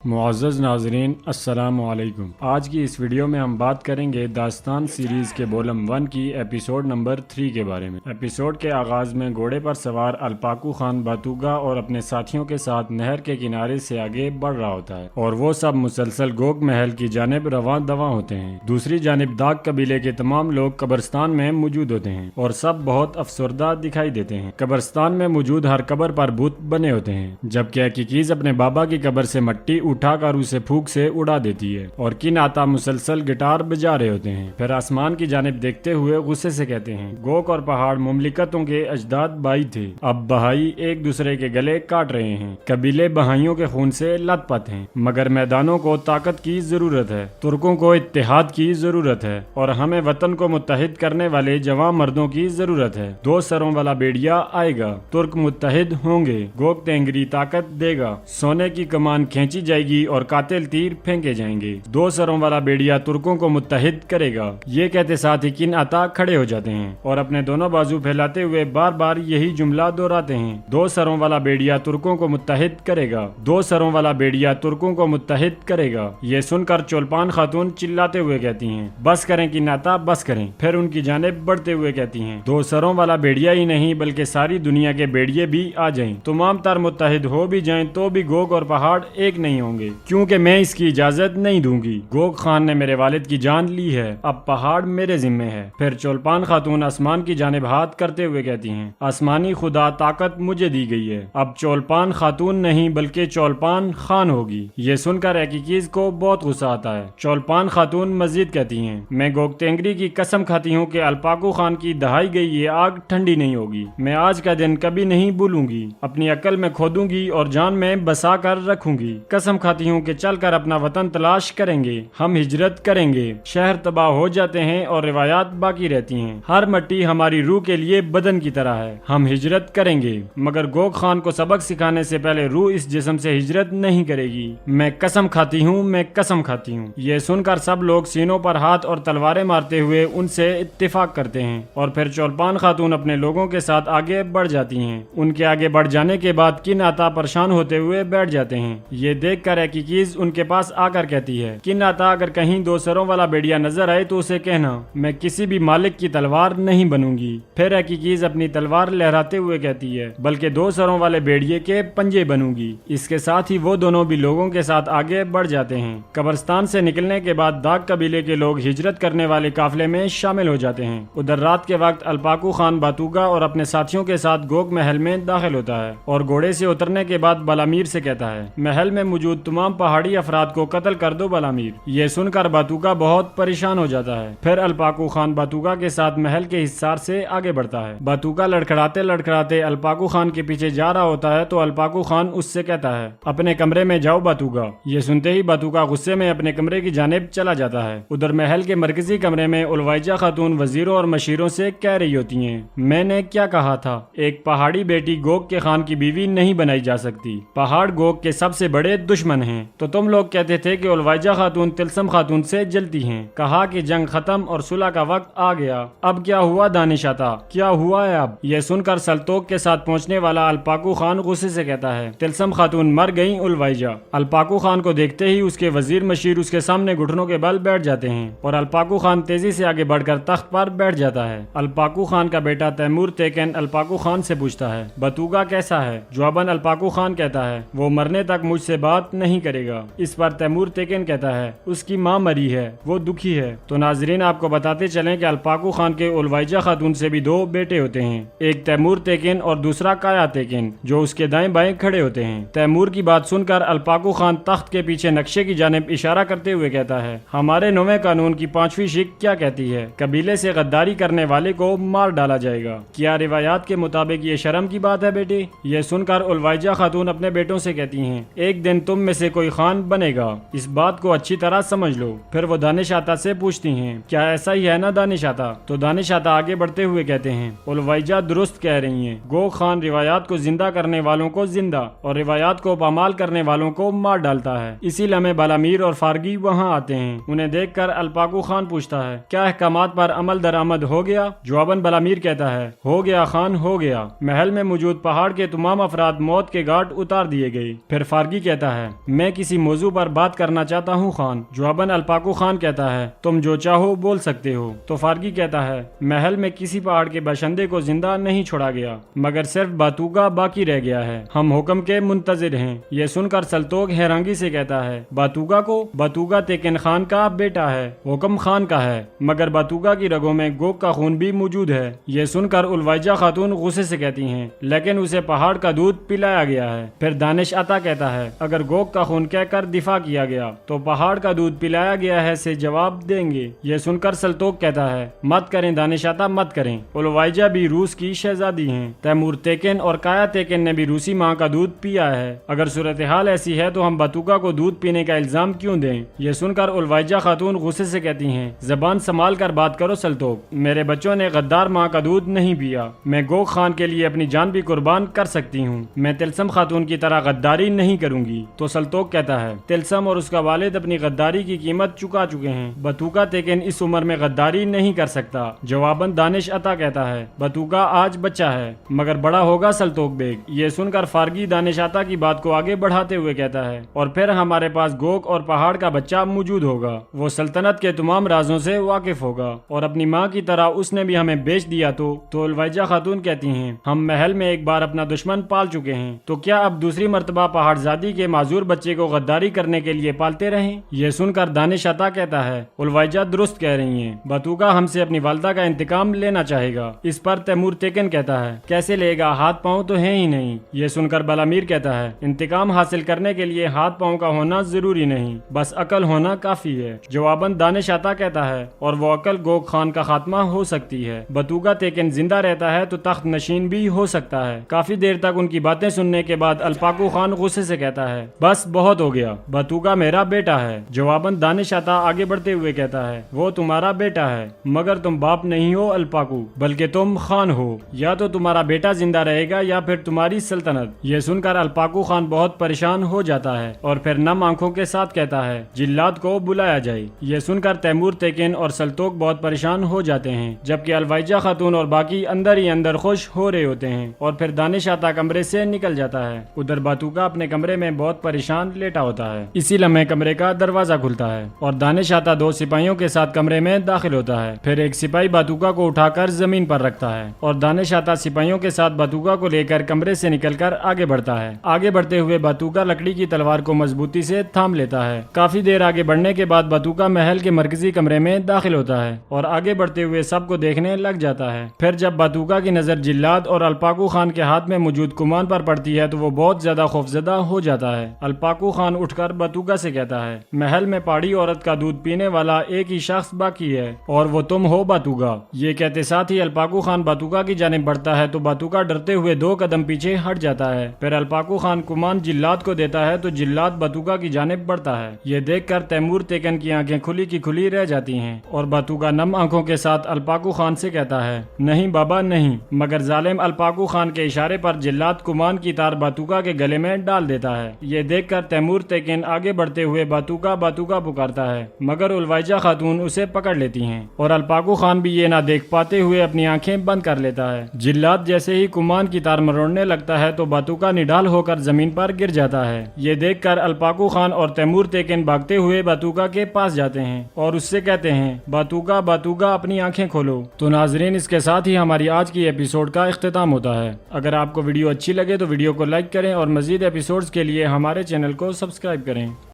معزز ناظرین السلام علیکم۔ آج کی اس ویڈیو میں ہم بات کریں گے داستان سیریز کے بولم 1 کی ایپیسوڈ نمبر 3 کے بارے میں۔ ایپیسوڈ کے آغاز میں گھوڑے پر سوار الپاکو خان باتوگا اور اپنے ساتھیوں کے ساتھ نہر کے کنارے سے آگے بڑھ رہا ہوتا ہے اور وہ سب مسلسل گوگ محل کی جانب رواں دواں ہوتے ہیں۔ دوسری جانب داغ قبیلے کے تمام لوگ قبرستان میں موجود ہوتے ہیں اور سب بہت افسردہ دکھائی دیتے ہیں۔ قبرستان میں موجود ہر قبر پر بت بنے ہوتے ہیں، جبکہ حقیقیز اپنے بابا کی قبر سے مٹی اٹھا کر اسے پھونک سے اڑا دیتی ہے اور کن آتا مسلسل گٹار بجا رہے ہوتے ہیں۔ پھر آسمان کی جانب دیکھتے ہوئے غصے سے کہتے ہیں، گوک اور پہاڑ مملکتوں کے اجداد بھائی تھے، اب بہائی ایک دوسرے کے گلے کاٹ رہے ہیں۔ قبیلے بہائیوں کے خون سے لت پت ہیں، مگر میدانوں کو طاقت کی ضرورت ہے، ترکوں کو اتحاد کی ضرورت ہے اور ہمیں وطن کو متحد کرنے والے جوان مردوں کی ضرورت ہے۔ 2 سروں والا بیڑیا آئے گا، ترک متحد ہوں گے، گوک تینگری طاقت دے گا، سونے کی کمان کھینچی جائے گی اور قاتل تیر پھینکے جائیں گے۔ 2 سروں والا بیڑیا ترکوں کو متحد کرے گا۔ یہ کہتے ساتھ ہی کن آتا کھڑے ہو جاتے ہیں اور اپنے دونوں بازو پھیلاتے ہوئے بار بار یہی جملہ دہراتے ہیں، 2 سروں والا بیڑیا ترکوں کو متحد کرے گا، 2 سروں والا بیڑیا ترکوں کو متحد کرے گا۔ یہ سن کر چولپان خاتون چلاتے ہوئے کہتی ہیں، بس کریں کن آتا بس کریں۔ پھر ان کی جانب بڑھتے ہوئے کہتی ہیں، 2 سروں والا بیڑیا ہی نہیں بلکہ ساری دنیا کے بیڑیے بھی آ جائیں، تمام تر متحد ہو بھی جائیں تو بھی گوگ اور پہاڑ ایک نہیں ہوں گے، کیونکہ میں اس کی اجازت نہیں دوں گی۔ گوگ خان نے میرے والد کی جان لی ہے، اب پہاڑ میرے ذمے ہے۔ پھر چولپان خاتون آسمان کی جانب ہاتھ کرتے ہوئے کہتی ہیں، آسمانی خدا طاقت مجھے دی گئی ہے، اب چولپان خاتون نہیں بلکہ چولپان خان ہوگی۔ یہ سن کر ایکیکیز کو بہت غصہ آتا ہے۔ چولپان خاتون مزید کہتی ہیں، میں گوگ تینگری کی قسم کھاتی ہوں کہ الپاکو خان کی دہائی گئی یہ آگ ٹھنڈی نہیں ہوگی، میں آج کا دن کبھی نہیں بھولوں گی، اپنی عقل میں کھودوں گی اور جان میں بسا کر رکھوں گی۔ قسم کھاتی ہوں کہ چل کر اپنا وطن تلاش کریں گے، ہم ہجرت کریں گے، شہر تباہ ہو جاتے ہیں اور روایات باقی رہتی ہیں، ہر مٹی ہماری روح کے لیے بدن کی طرح ہے، ہم ہجرت کریں گے، مگر گوگ خان کو سبق سکھانے سے پہلے روح اس جسم سے ہجرت نہیں کرے گی، میں قسم کھاتی ہوں، میں قسم کھاتی ہوں۔ یہ سن کر سب لوگ سینوں پر ہاتھ اور تلواریں مارتے ہوئے ان سے اتفاق کرتے ہیں اور پھر چولپان خاتون اپنے لوگوں کے ساتھ آگے بڑھ جاتی ہیں۔ ان کے آگے بڑھ جانے کے بعد کن آتا پریشان ہوتے ہوئے بیٹھ جاتے ہیں۔ یہ دیکھ کر ایکیکیز ان کے پاس آ کر کہتی ہے، کن آتا اگر کہیں 2 سروں والا بیڑیا نظر آئے تو اسے کہنا میں کسی بھی مالک کی تلوار نہیں بنوں گی۔ پھر ایکیکیز اپنی تلوار لہراتے ہوئے کہتی ہے، بلکہ 2 سروں والے بیڑیے کے پنجے بنوں گی۔ اس کے ساتھ ہی وہ دونوں بھی لوگوں کے ساتھ آگے بڑھ جاتے ہیں۔ قبرستان سے نکلنے کے بعد داغ قبیلے کے لوگ ہجرت کرنے والے قافلے میں شامل ہو جاتے ہیں۔ ادھر رات کے وقت الپاکو خان باتوگا اور اپنے ساتھیوں کے ساتھ گوگ محل میں داخل ہوتا ہے اور گھوڑے سے اترنے کے بعد بالامیر سے کہتا ہے، محل میں موجود تمام پہاڑی افراد کو قتل کر دو بالامیر۔ یہ سن کر باتوگا بہت پریشان ہو جاتا ہے۔ پھر الپاکو خان باتوگا کے ساتھ محل کے حصار سے آگے بڑھتا ہے۔ باتوگا لڑکھڑاتے لڑکھڑاتے الپاکو خان کے پیچھے جا رہا ہوتا ہے تو الپاکو خان اس سے کہتا ہے، اپنے کمرے میں جاؤ باتوگا۔ یہ سنتے ہی باتوگا غصے میں اپنے کمرے کی جانب چلا جاتا ہے۔ ادھر محل کے مرکزی کمرے میں الوائجہ خاتون وزیروں اور مشیروں سے کہہ رہی ہوتی ہیں، میں نے کیا کہا تھا، ایک پہاڑی بیٹی گوگ کے خان کی بیوی نہیں بنائی جا سکتی، پہاڑ گوگ کے سب سے بڑے دشمن ہیں، تو تم لوگ کہتے تھے کہ الوائجہ خاتون تلسم خاتون سے جلتی ہیں، کہا کہ جنگ ختم اور صلح کا وقت آ گیا، اب کیا ہوا دانش آتا، کیا ہوا ہے اب؟ یہ سن کر سلطوق کے ساتھ پہنچنے والا الپاکو خان غصے سے کہتا ہے، تلسم خاتون مر گئیں الوائجہ۔ الپاکو خان کو دیکھتے ہی اس کے وزیر مشیر اس کے سامنے گھٹنوں کے بل بیٹھ جاتے ہیں اور الپاکو خان تیزی سے آگے بڑھ کر تخت پر بیٹھ جاتا ہے۔ الپاکو خان کا بیٹا تیمور تیکن الپاکو خان سے پوچھتا ہے، باتوگا کیسا ہے؟ جواباً الپاکو خان کہتا ہے، وہ مرنے تک مجھ سے بات نہیں کرے گا۔ اس پر تیمور تیکن کہتا ہے، اس کی ماں مری ہے، وہ دکھی ہے۔ تو ناظرین آپ کو بتاتے چلیں کہ الپاکو خان کے الوائجہ خاتون سے بھی 2 بیٹے ہوتے ہیں، ایک تیمور تیکن اور دوسرا کایا تیکن، جو اس کے دائیں بائیں کھڑے ہوتے ہیں۔ تیمور کی بات سن کر الپاکو خان تخت کے پیچھے نقشے کی جانب اشارہ کرتے ہوئے کہتا ہے، ہمارے 9ویں قانون کی 5ویں شک کیا کہتی ہے، قبیلے سے غداری کرنے والے کو مار ڈالا جائے گا، کیا روایات کے مطابق یہ شرم کی بات ہے بیٹے؟ یہ سن کر الوائجہ خاتون اپنے بیٹوں سے کہتی ہیں، ایک دن تم میں سے کوئی خان بنے گا، اس بات کو اچھی طرح سمجھ لو۔ پھر وہ دانش آتا سے پوچھتی ہیں، کیا ایسا ہی ہے نا دانش آتا؟ تو دانش آتا آگے بڑھتے ہوئے کہتے ہیں، الوائجہ درست کہہ رہی ہیں، گوگ خان روایات کو زندہ کرنے والوں کو زندہ اور روایات کو پامال کرنے والوں کو مار ڈالتا ہے۔ اسی لمحے بالامیر اور فارگی وہاں آتے ہیں، انہیں دیکھ کر الپاکو خان پوچھتا ہے، کیا احکامات پر عمل درآمد ہو گیا؟ جواباً بالامیر کہتا ہے، ہو گیا خان ہو گیا، محل میں موجود پہاڑ کے تمام افراد موت کے گھاٹ اتار دیے گئے۔ پھر فارگی کہتا ہے، ہے میں کسی موضوع پر بات کرنا چاہتا ہوں خان۔ جواباً الپاکو خان کہتا ہے تم جو چاہو بول سکتے ہو۔ تو فارگی کہتا ہے محل میں کسی پہاڑ کے باشندے کو زندہ نہیں چھوڑا گیا مگر صرف باتوگا باقی رہ گیا ہے، ہم حکم کے منتظر ہیں۔ یہ سن کر سلطوگ حیرانگی سے کہتا ہے باتوگا کو؟ باتوگا تیکن خان کا بیٹا ہے، حکم خان کا ہے، مگر باتوگا کی رگوں میں گوگ کا خون بھی موجود ہے۔ یہ سن کر الوائجہ خاتون غصے سے کہتی ہیں لیکن اسے پہاڑ کا دودھ پلایا گیا ہے۔ پھر دانش عطا کہتا ہے اگر گوگ کا خون کہہ کر دفاع کیا گیا تو پہاڑ کا دودھ پلایا گیا ہے سے جواب دیں گے۔ یہ سن کر سلطوگ کہتا ہے مت کریں دانش عطا مت کریں، الوائجہ بھی روس کی شہزادی ہیں، تیمور تیکن اور کایا تیکن نے بھی روسی ماں کا دودھ پیا ہے، اگر صورتحال ایسی ہے تو ہم باتوگا کو دودھ پینے کا الزام کیوں دیں؟ یہ سن کر الوائجہ خاتون غصے سے کہتی ہیں زبان سنبھال کر بات کرو سلطوگ، میرے بچوں نے غدار ماں کا دودھ نہیں پیا، میں گوگ خان کے لیے اپنی جان بھی قربان کر سکتی ہوں، میں تلسم خاتون کی طرح غداری نہیں کروں گی۔ تو سلطوگ کہتا ہے تلسم اور اس کا والد اپنی غداری کی قیمت چکا چکے ہیں، باتوگا تیکن اس عمر میں غداری نہیں کر سکتا۔ جواباً دانش عطا کہتا ہے باتوگا آج بچہ ہے مگر بڑا ہوگا سلطوگ بیگ۔ یہ سن کر فارگی دانش عطا کی بات کو آگے بڑھاتے ہوئے کہتا ہے اور پھر ہمارے پاس گوگ اور پہاڑ کا بچہ موجود ہوگا، وہ سلطنت کے تمام رازوں سے واقف ہوگا اور اپنی ماں کی طرح اس نے بھی ہمیں بیچ دیا تو الوائجہ خاتون کہتی ہیں ہم محل میں ایک بار اپنا دشمن پال چکے ہیں تو کیا اب دوسری مرتبہ پہاڑ زادی کے معذور بچے کو غداری کرنے کے لیے پالتے رہیں؟ یہ سن کر دانش عطا کہتا ہے الوائجہ درست کہہ رہی ہیں، باتوگا ہم سے اپنی والدہ کا انتقام لینا چاہے گا۔ اس پر تیمور تیکن کہتا ہے کیسے لے گا، ہاتھ پاؤں تو ہیں ہی نہیں۔ یہ سن کر بلامیر کہتا ہے انتقام حاصل کرنے کے لیے ہاتھ پاؤں کا ہونا ضروری نہیں، بس عقل ہونا کافی ہے۔ جواباً دانش عطا کہتا ہے اور وہ عقل گوگ خان کا خاتمہ ہو سکتی ہے، باتوگا تیکن زندہ رہتا ہے تو تخت نشین بھی ہو سکتا ہے۔ کافی دیر تک ان کی باتیں سننے کے بعد الپاکو خان غصے سے کہتا ہے بس بہت ہو گیا، باتوگا میرا بیٹا ہے۔ جواباً دانش عطا آگے بڑھتے ہوئے کہتا ہے وہ تمہارا بیٹا ہے مگر تم باپ نہیں ہو الپاکو، بلکہ تم خان ہو، یا تو تمہارا بیٹا زندہ رہے گا یا پھر تمہاری سلطنت۔ یہ سن کر الپاکو خان بہت پریشان ہو جاتا ہے اور پھر نم آنکھوں کے ساتھ کہتا ہے جلاد کو بلایا جائے۔ یہ سن کر تیمور تیکن اور سلطوگ بہت پریشان ہو جاتے ہیں جبکہ الوائجہ خاتون اور باقی اندر ہی اندر خوش ہو رہے ہوتے ہیں اور پھر دانش عطا کمرے سے نکل جاتا ہے۔ ادھر باتوگا اپنے کمرے میں بہت پریشان لیٹا ہوتا ہے، اسی لمحے کمرے کا دروازہ کھلتا ہے اور دانش عطا دو سپاہیوں کے ساتھ کمرے میں داخل ہوتا ہے۔ پھر ایک سپاہی باتوگا کو اٹھا کر زمین پر رکھتا ہے اور دانش عطا سپاہیوں کے ساتھ باتوگا کو لے کر کمرے سے نکل کر آگے بڑھتا ہے۔ آگے بڑھتے ہوئے باتوگا لکڑی کی تلوار کو مضبوطی سے تھام لیتا ہے۔ کافی دیر آگے بڑھنے کے بعد باتوگا محل کے مرکزی کمرے میں داخل ہوتا ہے اور آگے بڑھتے ہوئے سب کو دیکھنے لگ جاتا ہے۔ پھر جب باتوگا کی نظر جلاد اور الپاکو خان کے ہاتھ میں موجود کمان پر پڑتی ہے تو وہ بہت زیادہ خوفزدہ ہو جاتا ہے۔ الپاکو خان اٹھ کر باتوگا سے کہتا ہے محل میں پہاڑی عورت کا دودھ پینے والا ایک ہی شخص باقی ہے اور وہ تم ہو باتوگا۔ یہ کہتے ساتھ ہی الپاکو خان باتوگا کی جانب بڑھتا ہے تو باتوگا ڈرتے ہوئے 2 قدم پیچھے ہٹ جاتا ہے۔ پھر الپاکو خان کمان جلاد کو دیتا ہے تو جلاد باتوگا کی جانب بڑھتا ہے۔ یہ دیکھ کر تیمور تیکن کی آنکھیں کھلی کی کھلی رہ جاتی ہیں اور باتوگا نم آنکھوں کے ساتھ الپاکو خان سے کہتا ہے نہیں بابا نہیں، مگر ظالم الپاکو خان کے اشارے پر جلاد کمان کی تار باتوگا کے گلے میں ڈال دیتا ہے۔ یہ دیکھ کر تیمور تیکن آگے بڑھتے ہوئے باتوگا باتوگا پکارتا ہے مگر الوائجہ خاتون اسے پکڑ لیتی ہیں اور الپاکو خان بھی یہ نہ دیکھ پاتے ہوئے اپنی آنکھیں بند کر لیتا ہے۔ جلاد جیسے ہی کمان کی تار مروڑنے لگتا ہے تو باتوگا نڈال ہو کر زمین پر گر جاتا ہے۔ یہ دیکھ کر الپاکو خان اور تیمور تیکن بھاگتے ہوئے باتوگا کے پاس جاتے ہیں اور اس سے کہتے ہیں باتوگا باتوگا اپنی آنکھیں کھولو۔ تو ناظرین اس کے ساتھ ہی ہماری آج کی ایپیسوڈ کا اختتام ہوتا ہے۔ اگر آپ کو ویڈیو اچھی لگے تو ویڈیو کو لائک کریں اور مزید ایپیسوڈز کے لیے ہمارے چینل کو سبسکرائب کریں۔